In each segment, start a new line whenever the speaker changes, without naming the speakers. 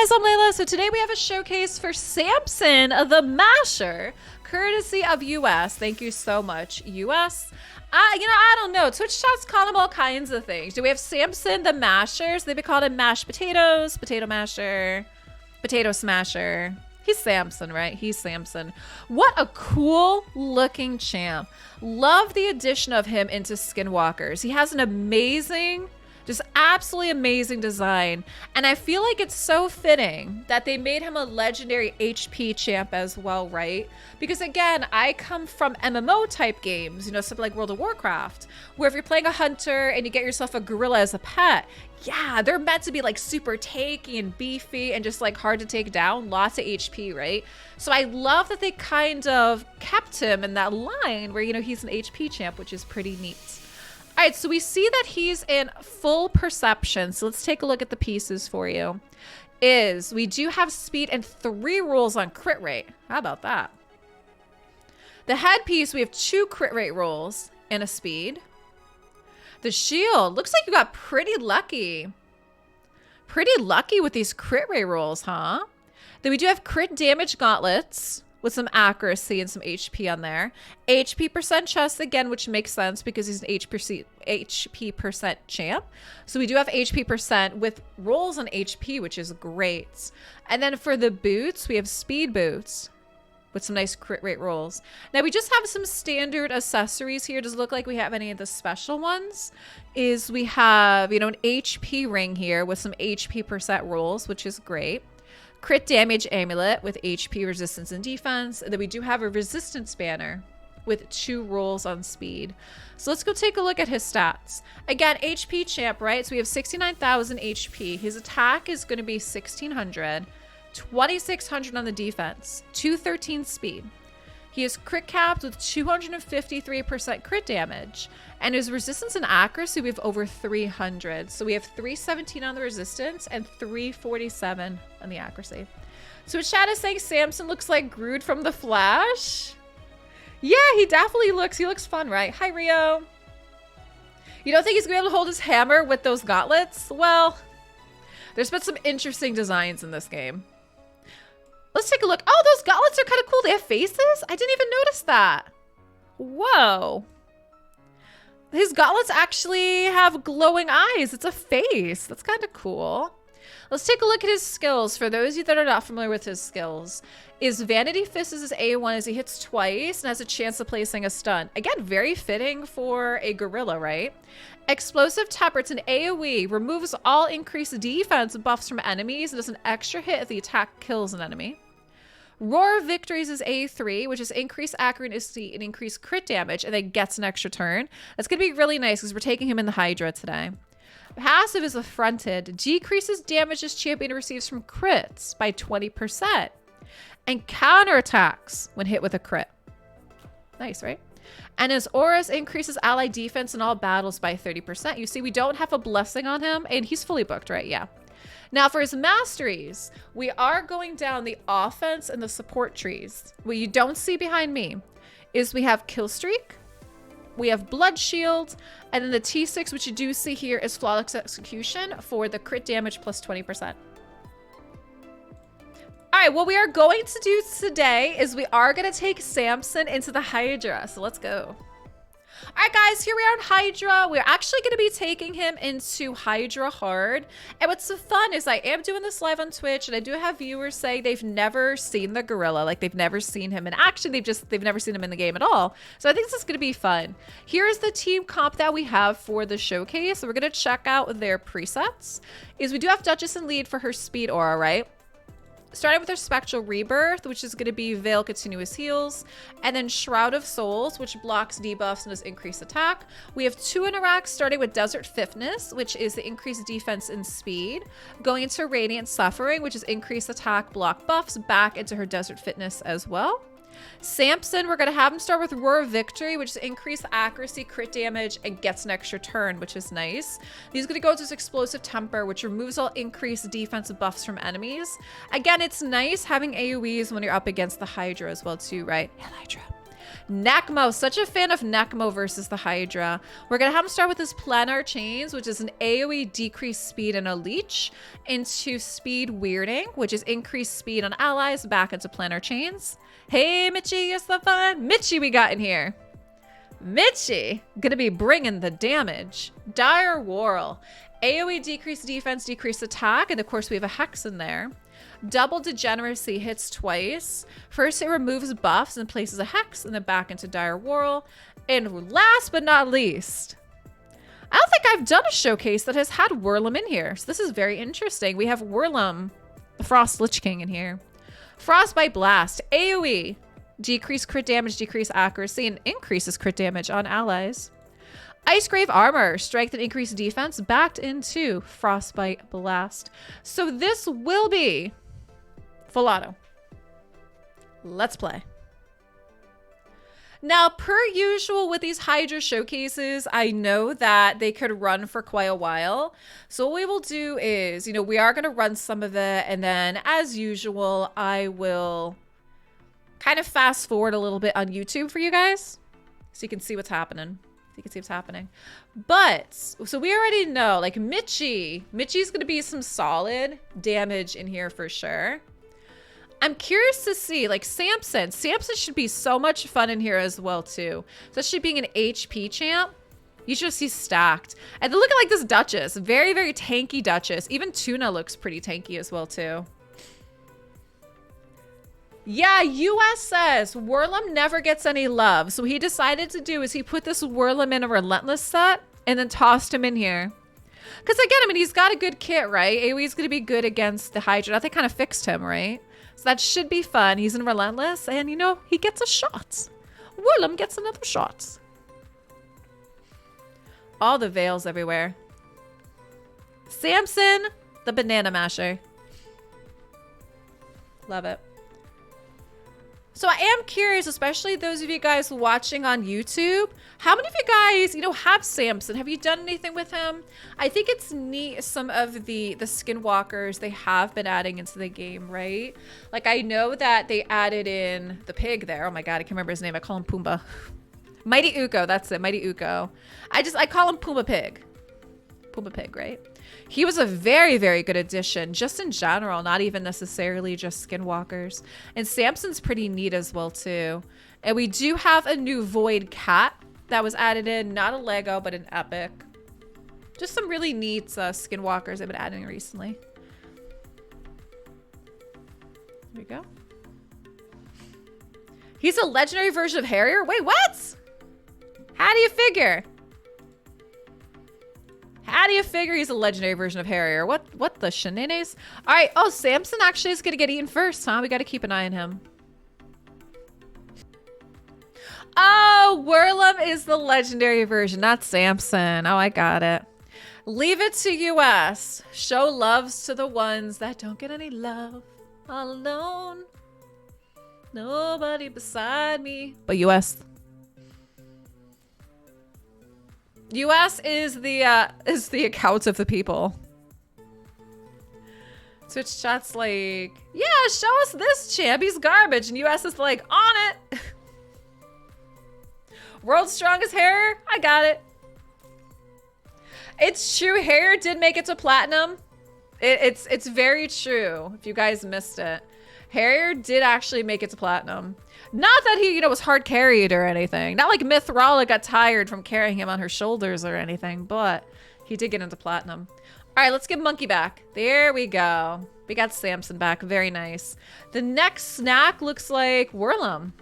guys, I'm Leila. So today we have a showcase for Samson the Masher, courtesy of US. Thank you so much, US. I don't know. Twitch chat's calling him all kinds of things. Do we have Samson the Masher? So they've been calling him mashed potatoes, potato masher, potato smasher. He's Samson, right? He's Samson. What a cool looking champ. Love the addition of him into Skinwalkers. He has an amazing, just absolutely amazing design. And I feel like it's so fitting that they made him a legendary HP champ as well, right? Because again, I come from MMO type games, something like World of Warcraft, where if you're playing a hunter and you get yourself a gorilla as a pet, yeah, they're meant to be like super tanky and beefy and just like hard to take down, lots of HP, right? So I love that they kind of kept him in that line where, he's an HP champ, which is pretty neat. All right, so we see that he's in full perception. So let's take a look at the pieces for you. We do have speed and 3 rolls on crit rate. How about that? The headpiece, we have 2 crit rate rolls and a speed. The shield, looks like you got pretty lucky. Pretty lucky with these crit rate rolls, huh? Then we do have crit damage gauntlets with some accuracy and some HP on there. HP percent chest again, which makes sense because he's an HP percent champ. So we do have HP percent with rolls on HP, which is great. And then for the boots, we have speed boots with some nice crit rate rolls. Now we just have some standard accessories here. Doesn't look like we have any of the special ones. We have, an HP ring here with some HP percent rolls, which is great. Crit damage amulet with HP resistance and defense. And then we do have a resistance banner with 2 rolls on speed. So let's go take a look at his stats. Again, HP champ, right? So we have 69,000 HP. His attack is going to be 1,600, 2,600 on the defense, 213 speed. He is crit capped with 253% crit damage. And his resistance and accuracy, we have over 300. So we have 317 on the resistance and 347 on the accuracy. So chat is saying Samson looks like Groot from The Flash. Yeah, he definitely looks, he looks fun, right? Hi, Rio. You don't think he's going to be able to hold his hammer with those gauntlets? Well, there's been some interesting designs in this game. Let's take a look. Oh, those gauntlets are kind of cool. They have faces? I didn't even notice that. Whoa. His gauntlets actually have glowing eyes. It's a face. That's kind of cool. Let's take a look at his skills. For those of you that are not familiar with his skills, Vanity Fist is his A1 as he hits twice and has a chance of placing a stun. Again, very fitting for a gorilla, right? Explosive Temper, it's an AoE, removes all increased defense buffs from enemies and does an extra hit if the attack kills an enemy. Roar of Victories is A3, which is increased accuracy and increased crit damage, and then gets an extra turn. That's going to be really nice because we're taking him in the Hydra today. Passive is Affronted, decreases damage this champion receives from crits by 20%, and counterattacks when hit with a crit. Nice, right? And his auras increases ally defense in all battles by 30%. You see, we don't have a blessing on him, and he's fully booked, right? Yeah. Now for his masteries, we are going down the offense and the support trees. What you don't see behind me is we have Kill Streak, we have Blood Shield, and then the T6, which you do see here, is Flawless Execution for the crit damage plus 20%. All right, what we are going to do today is we are going to take Samson into the Hydra. So let's go. All right, guys, here we are in Hydra. We're actually going to be taking him into Hydra Hard. And what's so fun is I am doing this live on Twitch, and I do have viewers say they've never seen the gorilla. Like, they've never seen him. And actually, they've never seen him in the game at all. So I think this is going to be fun. Here's the team comp that we have for the showcase. So we're going to check out their presets. We do have Duchess in lead for her speed aura, right? Starting with her Spectral Rebirth, which is going to be Veil Continuous Heals, and then Shroud of Souls, which blocks debuffs and does increased attack. We have 2 interacts starting with Desert Fitness, which is the increased defense and speed, going into Radiant Suffering, which is increased attack, block buffs, back into her Desert Fitness as well. Samson, we're going to have him start with Roar of Victory, which is increased accuracy, crit damage, and gets an extra turn, which is nice. He's going to go to his Explosive Temper, which removes all increased defensive buffs from enemies. Again, it's nice having AoEs when you're up against the Hydra as well too, right? Yeah, Hydra. Necmo, such a fan of Necmo versus the Hydra. We're gonna have him start with his planar chains, which is an AoE decreased speed and a leech, into speed weirding, which is increased speed on allies, back into planar chains. Hey, Mitchie, you're so fun. Mitchie we got in here. Mitchie, gonna be bringing the damage. Dire Whirl, AoE decreased defense, decreased attack, and of course we have a hex in there. Double Degeneracy hits twice. First it removes buffs and places a hex, and then back into Dire Whirl. And last but not least, I don't think I've done a showcase that has had Whirlum in here. So this is very interesting. We have Whirlum, the Frost Lich King in here. Frostbite Blast, AoE, decrease crit damage, decrease accuracy, and increases crit damage on allies. Icegrave Armor, strength and increased defense, backed into Frostbite Blast. So this will be full auto. Let's play. Now, per usual with these Hydra showcases, I know that they could run for quite a while. So what we will do is, you know, we are going to run some of it. And then as usual, I will kind of fast forward a little bit on YouTube for you guys so you can see what's happening. But so we already know, like, Mitchie's going to be some solid damage in here for sure. I'm curious to see, like, Samson should be so much fun in here as well too, especially being an HP champ. You should see stacked. And then look at, like, this Duchess, very, very tanky Duchess. Even Tuna looks pretty tanky as well too. Yeah, US says Whirlum never gets any love. So what he decided to do is he put this Whirlum in a Relentless set and then tossed him in here. Because again, I mean, he's got a good kit, right? AoE's going to be good against the Hydra. They kind of fixed him, right? So that should be fun. He's in Relentless and, you know, he gets a shot. Whirlum gets another shot. All the veils everywhere. Samson the Banana Masher. Love it. So I am curious, especially those of you guys watching on YouTube, how many of you guys, you know, have Samson? Have you done anything with him? I think it's neat, some of the skinwalkers they have been adding into the game, right? Like, I know that they added in the pig there. Oh my God, I can't remember his name. I call him Pumbaa. Mighty Uko, that's it, Mighty Uko. I call him Pumbaa Pig. Pumbaa Pig, right? He was a very, very good addition, just in general, not even necessarily just skinwalkers. And Samson's pretty neat as well, too. And we do have a new Void Cat that was added in, not a Lego, but an Epic. Just some really neat skinwalkers I've been adding recently. There we go. He's a legendary version of Harrier? Wait, what? How do you figure? How do you figure he's a legendary version of Harrier? What the shenanigans? All right. Oh, Samson actually is going to get eaten first, huh? We got to keep an eye on him. Oh, Whirlum is the legendary version, not Samson. Oh, I got it. Leave it to US. Show loves to the ones that don't get any love. All alone. Nobody beside me. But US. US is the account of the people. Twitch chat's like, yeah, show us this champ. He's garbage. And US is like, on it. World's strongest Harrier. I got it. It's true. Harrier did make it to platinum. It's very true. If you guys missed it, Harrier did actually make it to platinum. Not that he, you know, was hard carried or anything. Not like Mithrala got tired from carrying him on her shoulders or anything, but he did get into platinum. All right, let's get Monkey back. There we go. We got Samson back. Very nice. The next snack looks like Whirlum.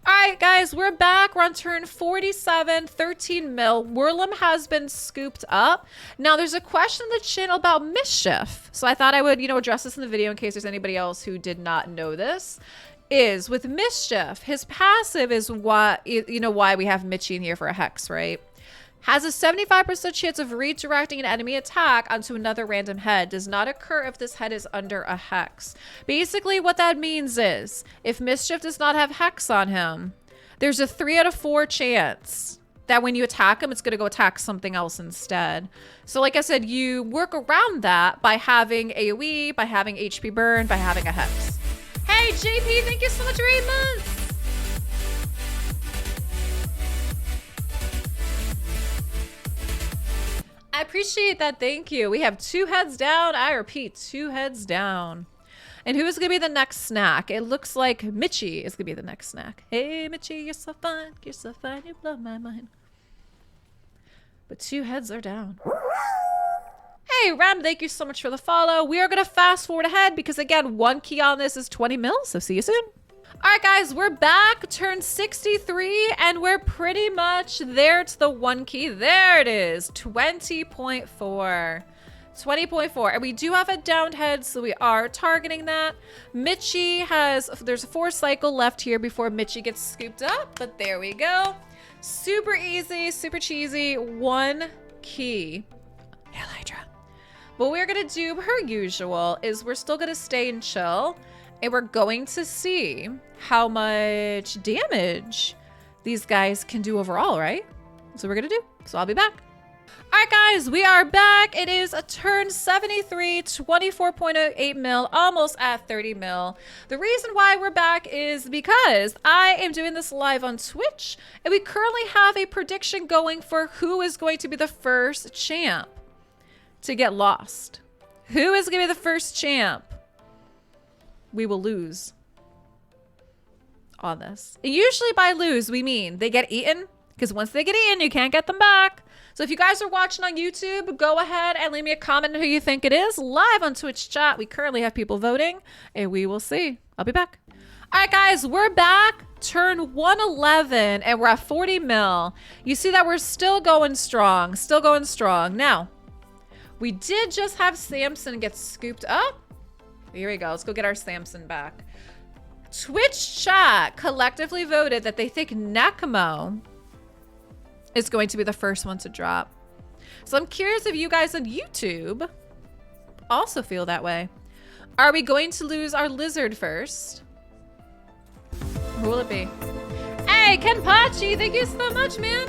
All right, guys, we're back. We're on turn 47, 13 mil. Whirlum has been scooped up. Now, there's a question in the channel about Mischief. So I thought I would, you know, address this in the video in case there's anybody else who did not know this. Is with Mischief, his passive is what, you know, why we have Mitchie in here for a hex, right? Has a 75% chance of redirecting an enemy attack onto another random head. Does not occur if this head is under a hex. Basically, what that means is if Mischief does not have hex on him, there's a 3 out of 4 chance that when you attack him, it's going to go attack something else instead. So like I said, you work around that by having AoE, by having HP burn, by having a hex. Hey, JP, thank you so much for 8 months. appreciate that. Thank you. We have 2 heads down. I repeat, 2 heads down. And who is going to be the next snack? It looks like Mitchie is going to be the next snack. Hey, Mitchie, you're so fun. You're so fun. You blow my mind. But 2 heads are down. Hey, Ram, thank you so much for the follow. We are going to fast forward ahead because, again, 1 key on this is 20 mil. So see you soon. All right, guys, we're back. Turn 63, and we're pretty much there to the 1 key. There it is, 20.4. 20.4, and we do have a downed head, so we are targeting that. Mitchie has, there's a 4 cycle left here before Mitchie gets scooped up, but there we go. Super easy, super cheesy, 1 key. Yeah, Hydra. What we're gonna do, per usual, is we're still gonna stay and chill, and we're going to see how much damage these guys can do overall, right? That's what we're gonna do, so I'll be back. All right, guys, we are back. It is a turn 73, 24.08 mil, almost at 30 mil. The reason why we're back is because I am doing this live on Twitch, and we currently have a prediction going for who is going to be the first champ to get lost. Who is going to be the first champ we will lose on this. And usually by lose, we mean they get eaten, because once they get eaten, you can't get them back. So if you guys are watching on YouTube, go ahead and leave me a comment on who you think it is. Live on Twitch chat, we currently have people voting, and we will see. I'll be back. All right, guys, we're back. Turn 111, and we're at 40 mil. You see that we're still going strong, still going strong. Now, we did just have Samson get scooped up. Here we go. Let's go get our Samson back. Twitch chat collectively voted that they think Nekmo is going to be the first one to drop. So I'm curious if you guys on YouTube also feel that way. Are we going to lose our lizard first? Who will it be? Hey, Kenpachi, thank you so much, man.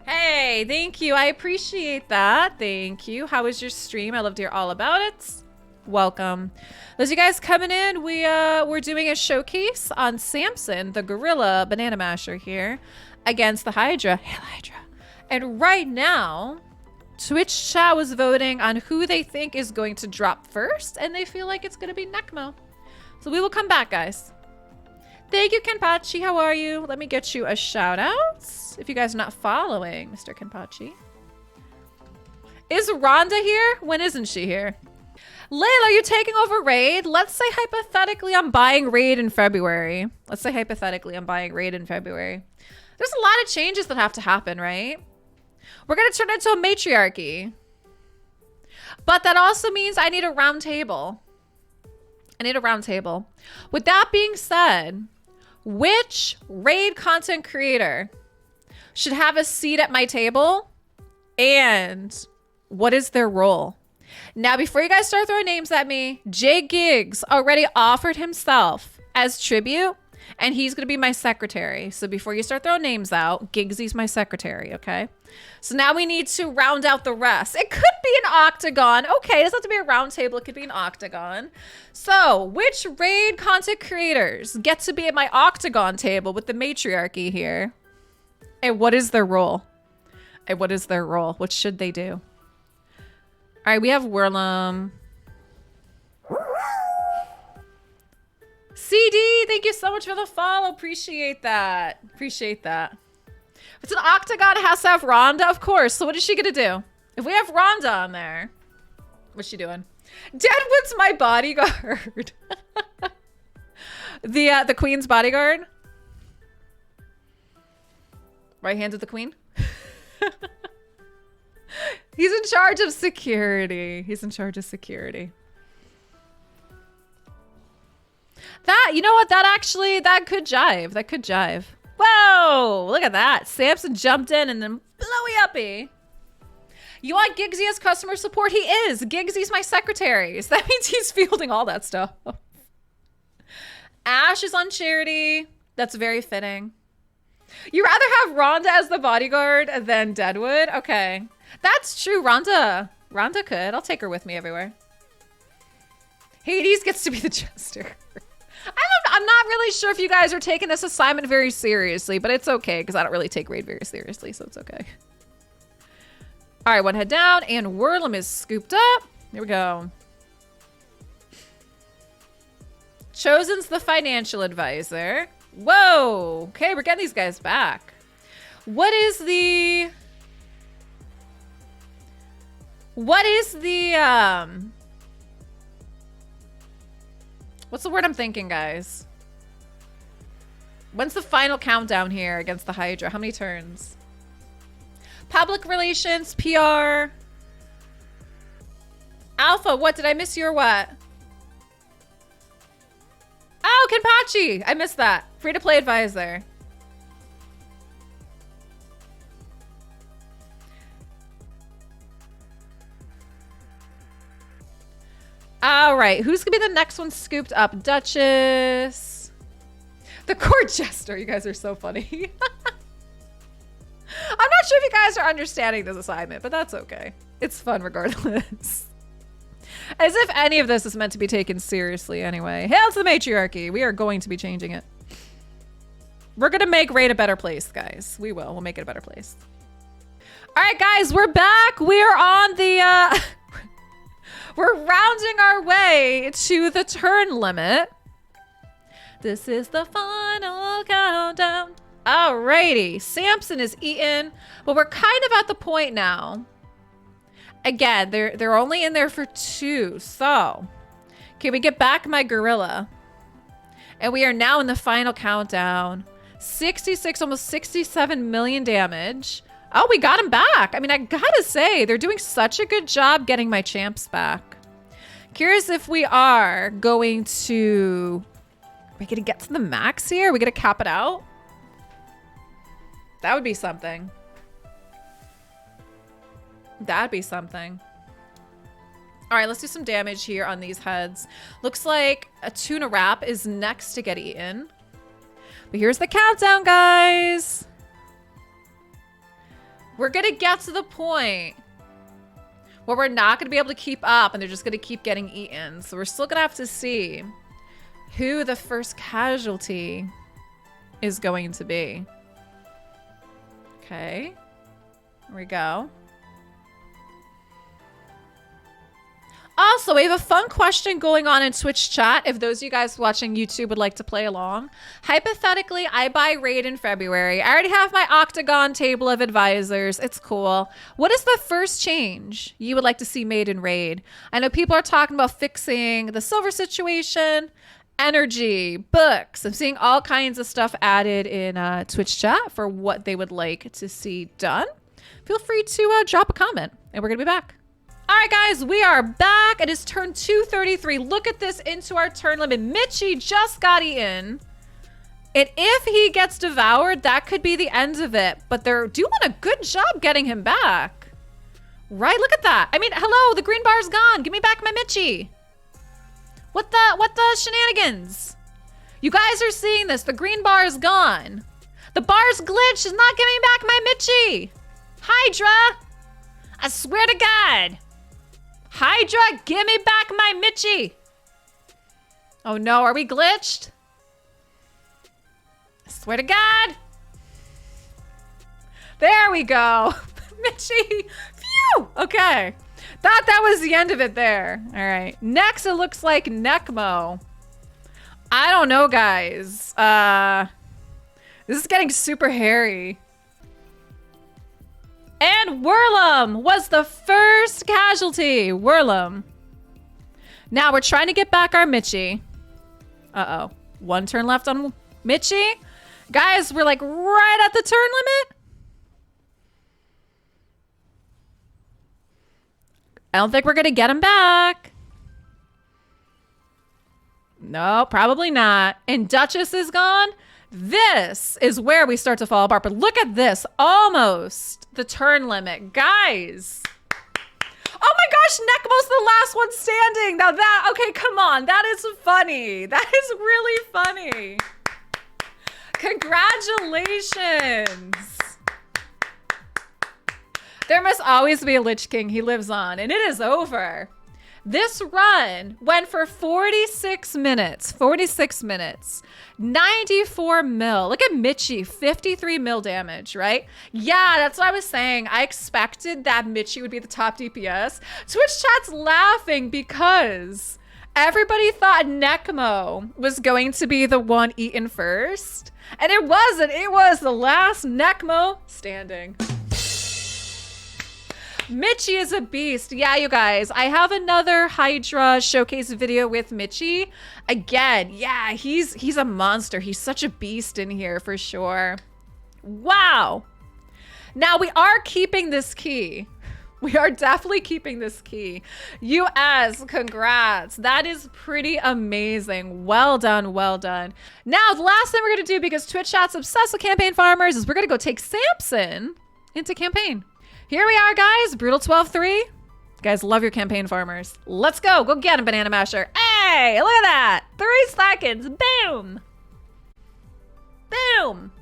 Hey, thank you. I appreciate that. Thank you. How was your stream? I love to hear all about it. Welcome. Those of you guys coming in, we're doing a showcase on Samson, the gorilla banana masher here, against the Hydra. Hail Hydra. And right now, Twitch chat was voting on who they think is going to drop first, and they feel like it's going to be Nekmo. So we will come back, guys. Thank you, Kenpachi. How are you? Let me get you a shout out if you guys are not following Mr. Kenpachi. Is Rhonda here? When isn't she here? Leila, you're taking over Raid. Let's say hypothetically I'm buying Raid in February. Let's say hypothetically I'm buying Raid in February. There's a lot of changes that have to happen, right? We're going to turn into a matriarchy. But that also means I need a round table. I need a round table. With that being said, which Raid content creator should have a seat at my table? And what is their role? Now, before you guys start throwing names at me, Jay Giggs already offered himself as tribute, and he's going to be my secretary. So before you start throwing names out, Giggsy's my secretary, okay? So now we need to round out the rest. It could be an octagon. Okay, it doesn't have to be a round table. It could be an octagon. So which Raid content creators get to be at my octagon table with the matriarchy here? And what is their role? And what is their role? What should they do? All right, we have Whirlum. CD, thank you so much for the follow. Appreciate that. Appreciate that. If it's an octagon, it has to have Rhonda, of course. So what is she gonna do? If we have Rhonda on there, what's she doing? Deadwood's my bodyguard. The queen's bodyguard. Right hand of the queen. He's in charge of security. He's in charge of security. That, you know what? That could jive. That could jive. Whoa, look at that. Samson jumped in and then blowy uppy. You want Giggsy as customer support? He is. Giggsy's my secretary. So that means he's fielding all that stuff. Ash is on charity. That's very fitting. You rather have Rhonda as the bodyguard than Deadwood? Okay. That's true. Rhonda could. I'll take her with me everywhere. Hades gets to be the jester. I'm not really really sure if you guys are taking this assignment very seriously, but it's okay because I don't really take raid very seriously, so it's okay. All right, one head down, and Whirlum is scooped up. Here we go. Chosen's the financial advisor. Whoa. Okay, we're getting these guys back. What is the... What's the word I'm thinking, guys? When's the final countdown here against the Hydra? How many turns? Public relations, PR. Alpha, what? Did I miss you or what? Oh, Kenpachi! I missed that. Free-to-play advisor. All right, who's gonna be the next one scooped up? Duchess. The court jester. You guys are so funny. I'm not sure if you guys are understanding this assignment, but that's okay. It's fun regardless. As if any of this is meant to be taken seriously anyway. Hail to the matriarchy. We are going to be changing it. We're going to make raid a better place, guys. We will. We'll make it a better place. All right, guys, we're back. We are on the... we're rounding our way to the turn limit. This is the final countdown. Alrighty. Samson is eaten, but we're kind of at the point now. Again, they're only in there for 2, so can we get back my gorilla? And we are now in the final countdown. 66, almost 67 million damage. Oh, we got him back. I mean, I gotta say, they're doing such a good job getting my champs back. Curious if we are going to... Are we gonna get to the max here? Are we gonna cap it out? That would be something. That'd be something. All right, let's do some damage here on these heads. Looks like a tuna wrap is next to get eaten. But here's the countdown, guys. We're gonna get to the point where we're not gonna be able to keep up and they're just gonna keep getting eaten. So we're still gonna have to see who the first casualty is going to be. Okay, here we go. Also, we have a fun question going on in Twitch chat. If those of you guys watching YouTube would like to play along. Hypothetically, I buy raid in February. I already have my Octagon table of advisors. It's cool. What is the first change you would like to see made in raid? I know people are talking about fixing the silver situation, energy, books. I'm seeing all kinds of stuff added in Twitch chat for what they would like to see done. Feel free to drop a comment and we're gonna be back. All right, guys, we are back. It is turn 233. Look at this into our turn limit. Mitchie just got eaten. And if he gets devoured, that could be the end of it. But they're doing a good job getting him back. Right, look at that. I mean, hello, the green bar's gone. Give me back my Mitchie. What the shenanigans? You guys are seeing this. The green bar is gone. The bar's glitched. Is not giving back my Mitchie. Hydra, I swear to God. Hydra, give me back my Mitchie. Oh no, are we glitched? I swear to God. There we go. Mitchie, phew, okay. Thought that was the end of it there. All right, next it looks like Necmo. I don't know, guys. This is getting super hairy. And Whirlum was the first casualty. Whirlum. Now we're trying to get back our Mitchie. Uh-oh. One turn left on Mitchie. Guys, we're like right at the turn limit. I don't think we're going to get him back. No, probably not. And Duchess is gone. This is where we start to fall apart. But look at this. Almost the turn limit. Guys. Oh my gosh, Necmo's the last one standing. Now that, okay, come on. That is funny. That is really funny. Congratulations. There must always be a Lich King. He lives on. And it is over. This run went for 46 minutes. 46 minutes. 94 mil. Look at Mitchie, 53 mil damage, right? Yeah, that's what I was saying. I expected that Mitchie would be the top DPS. Twitch chat's laughing because everybody thought Necmo was going to be the one eaten first. And it wasn't. It was the last Necmo standing. Mitchie is a beast. Yeah, you guys, I have another Hydra Showcase video with Mitchie. Again, yeah, he's a monster. He's such a beast in here for sure. Wow. Now we are keeping this key. We are definitely keeping this key. US, congrats. That is pretty amazing. Well done, well done. Now, the last thing we're gonna do, because Twitch chat's obsessed with campaign farmers, is we're gonna go take Samson into campaign. Here we are, guys. Brutal 12-3. You guys love your campaign farmers. Let's go. Go get him, Banana Masher. Hey, look at that. 3 seconds. Boom. Boom.